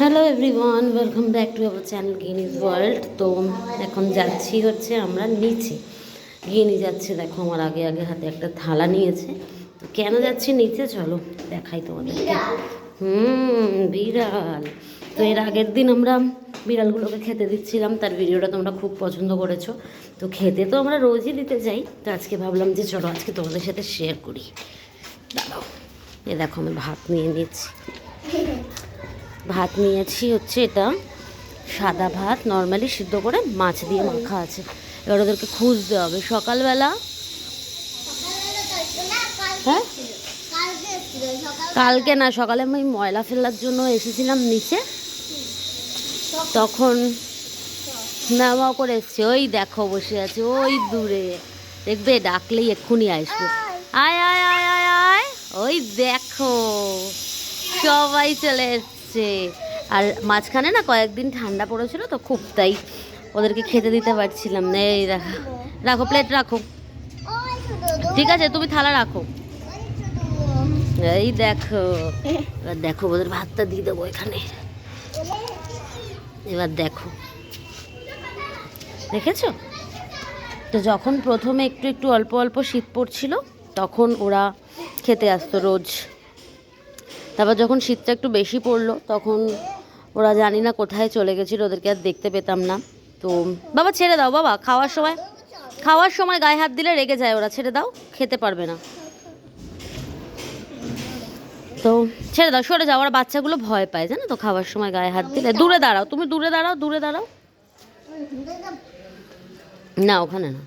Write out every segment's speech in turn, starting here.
Hello everyone, welcome back to our channel Guinness world. তো এখন যাচ্ছি হচ্ছে আমরা নিচে। গিনি যাচ্ছে, দেখো আমার আগে আগে হাতে একটা থালা নিয়েছে। তো কেন যাচ্ছি নিচে চলো দেখাই তোমাদেরকে। বিড়াল। তো এর আগের দিন আমরা বিড়ালগুলোকে খেতে দিচ্ছিলাম, তার ভিডিওটা তোমরা খুব পছন্দ করেছো। তো খেতে তো আমরা রোজই দিতে যাই, তো আজকে ভাবলাম যে চলো আজকে তোমাদের সাথে শেয়ার করি। দাঁড়াও, এ দেখো আমি ভাত নিয়ে নিয়েছি। ভাত নিয়েছি হচ্ছে এটা সাদা ভাত, নর্মালি সিদ্ধ করে মাছ দিয়ে মাখা আছে। এবার ওদেরকে খুঁজতে হবে সকালবেলা। হ্যাঁ, কালকে না, সকালে আমি ময়লা ফেলার জন্য এসেছিলাম নিচে, তখন নামাও করে এসছে। ওই দেখো বসে আছে ওই দূরে, দেখবে ডাকলেই এক্ষুনি আসবে। আয় আয় আয় আয় আয়, ওই দেখো সবাই চলে এসছে। আর মাঝখানে না কয়েকদিন ঠান্ডা পড়েছিল তো খুব, তাই ওদেরকে খেতে দিতে পারছিলাম না। এই রাখো রাখো, প্লেট রাখো, ঠিক আছে তুমি থালা রাখো। এই দেখো, এবার দেখো ওদের ভাতটা দিয়ে দেবো এখানে। এবার দেখো, দেখেছো তো যখন প্রথমে একটু একটু অল্প অল্প শীত পড়ছিল তখন ওরা খেতে আসতো রোজ। তারপর যখন শীতটা একটু বেশি পড়লো তখন ওরা জানি না কোথায় চলে গেছিলো, ওদেরকে আর দেখতে পেতাম না। তো বাবা ছেড়ে দাও, বাবা খাওয়ার সময় গায়ে হাত দিলে রেগে যায় ওরা, ছেড়ে দাও, খেতে পারবে না। তো ছেড়ে দাও, সরে যাও, ওরা বাচ্চাগুলো ভয় পায় জানো তো খাওয়ার সময় গায়ে হাত দিলে। দূরে দাঁড়াও, তুমি দূরে দাঁড়াও, দূরে দাঁড়াও, না ওখানে না।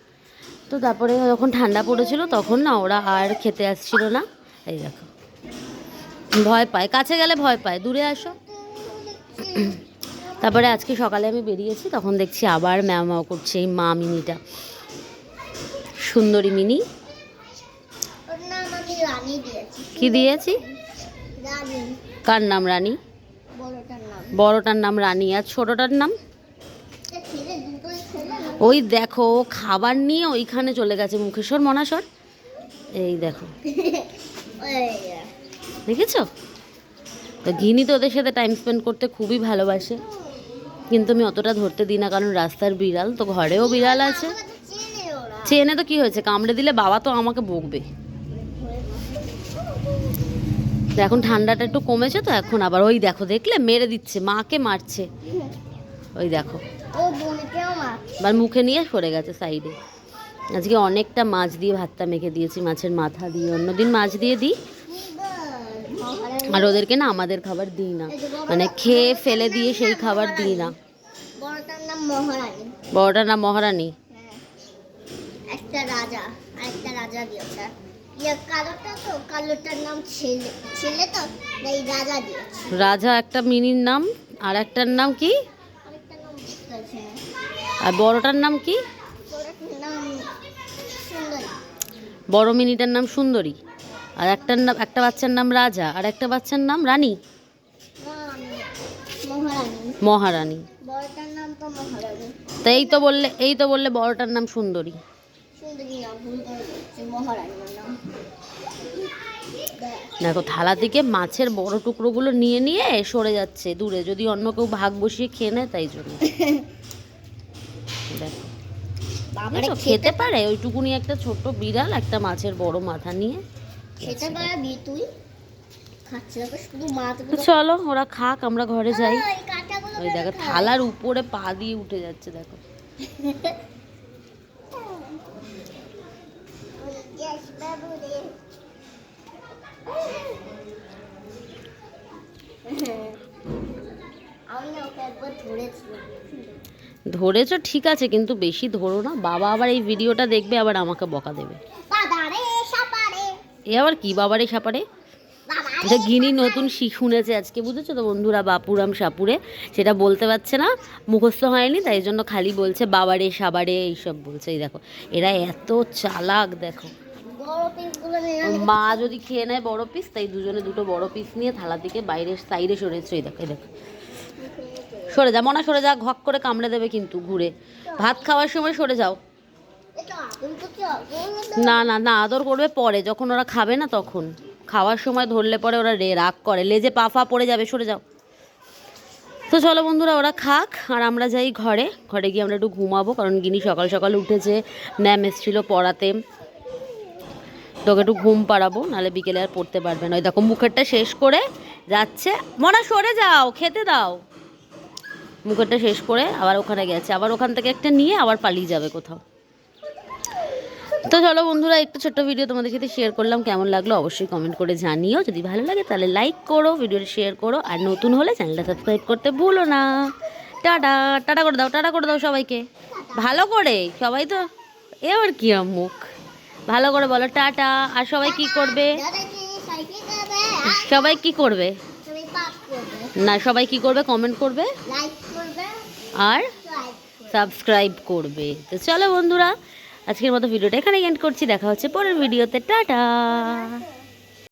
তো তারপরে যখন ঠান্ডা পড়েছিল তখন না ওরা আর খেতে আসছিল না। এই দেখো ভয় পায়, কাছে গেলে ভয় পায়, দূরে আসো। তারপরে আজকে সকালে আমি বেরিয়েছি, তখন দেখছি আবার ম্যাও ম্যাও করছে এই মা মিনিটা, সুন্দরী মিনি। কি দিয়েছি? কার নাম রানী? বড়টার নাম রানী আর ছোটটার নাম? ওই দেখো খাবার নিয়ে ওইখানে চলে গেছে, মুখেশ্বর মনাসর। এই দেখো দেখেছো তো গিনি তো ওদের সাথে টাইম স্পেন্ড করতে খুবই ভালোবাসে, কিন্তু আমি অতটা ধরতে দিই না, কারণ রাস্তার বিড়াল তো, ঘরেও বিড়াল আছে। চেনে তো কি হয়েছে, কামড়ে দিলে বাবা তো আমাকে বকবে। এখন ঠান্ডাটা একটু কমেছে তো এখন আবার ওই দেখো, দেখলে মেরে দিচ্ছে, মাকে মারছে। ওই দেখো এবার মুখে নিয়ে সরে গেছে সাইডে। আজকে অনেকটা মাছ দিয়ে ভাতটা মেখে দিয়েছি, মাছের মাথা দিয়ে, অন্যদিন মাছ দিয়ে দিই। আর ওদেরকে না আমাদের খাবার দিই না, মানে খেয়ে ফেলে দিয়ে সেই খাবার দিই না। বড়টার নাম মহারানী। একটা রাজা আর একটা রাজা দিয়েছে। কালোটার নাম ছেলে তো, এই রাজা দিয়েছে। রাজা একটা মিনির নাম, আর একটার নাম কি? আর বড়টার নাম কি? বড় মিনিটার নাম সুন্দরী, আর একটার নাম, একটা বাচ্চার নাম রাজা, আর একটা বাচ্চার নাম রানী, মহারানী। তো এই তো বললে বড়টার নাম সুন্দরী। দেখো থালা থেকে মাছের বড় টুকরোগুলো নিয়ে নিয়ে সরে যাচ্ছে দূরে, যদি অন্য কেউ ভাগ বসিয়ে খেয়ে নেয় তাই জন্য। দেখো খেতে পারে ওইটুকুনি একটা ছোট্ট বিড়াল একটা মাছের বড় মাথা নিয়ে খেতে পারবি তুই? চলো ওরা খাক, আমরা ঘরে যাই। ওই দেখো থালার উপরে পা দিয়ে উঠে যাচ্ছে, দেখো। ধরেছো ঠিক আছে, কিন্তু বেশি ধরো না, বাবা আবার এই ভিডিওটা দেখবে আবার আমাকে বকা দেবে। এ আবার কি বাবারে সাপারে? এটা গিনি নতুন শুনেছে আজকে, বুঝেছো তো বন্ধুরা, বাপুরাম সাপুরে, সেটা বলতে পারছে না, মুখস্থ হয়নি, তাই জন্য খালি বলছে বাবারে সাবারে এইসব বলছে। এই দেখো এরা এত চালাক, দেখো মা যদি খেয়ে নেয় বড় পিস, তাই দুজনে দুটো বড় পিস নিয়ে থালা থেকে বাইরে সাইডে সরেছে। এই দেখো, এই দেখো সরে যা মনা, সরে যা, ঘক করে কামড়ে দেবে কিন্তু ঘুরে। ভাত খাওয়ার সময় সরে যাও। না না না, আদর করবে পরে, যখন ওরা খাবে না তখন। খাওয়ার সময় ধরলে পরে ওরা রাগ করে, লেজে পা ফা পড়ে যাবে, সরে যাও। তো চলো বন্ধুরা, ওরা খাক আর আমরা যাই ঘরে। ঘরে গিয়ে আমরা একটু ঘুমাবো, কারণ গিনি সকাল সকাল উঠেছে, ম্যাম এসেছিলো পড়াতে, তোকে একটু ঘুম পাড়াবো, নাহলে বিকেলে আর পড়তে পারবে না। ওই দেখো মুখেরটা শেষ করে যাচ্ছে, মনা সরে যাও, খেতে দাও। মুখেরটা শেষ করে আবার ওখানে গেছে, আবার ওখান থেকে একটা নিয়ে আবার পালিয়ে যাবে কোথাও। তো চলো বন্ধুরা, একটু ছোট্ট ভিডিও তোমাদের সাথে শেয়ার করলাম, কেমন লাগলো অবশ্যই কমেন্ট করে জানিও। যদি ভালো লাগে তাহলে লাইক করো, ভিডিওটা শেয়ার করো, আর নতুন হলে চ্যানেলটা সাবস্ক্রাইব করতে ভুলো না। টাটা টাটা করে দাও, টাটা করে দাও সবাইকে ভালো করে। সবাই তো এবার কি মুখ ভালো করে বলো টাটা। আর সবাই কি করবে? সবাই কি করবে না, সবাই কি করবে? কমেন্ট করবে আর সাবস্ক্রাইব করবে। তো চলো বন্ধুরা, আজকের মতো ভিডিওটা এখানে এন্ড করছি। দেখা হচ্ছে পরের ভিডিওতে। টাটা।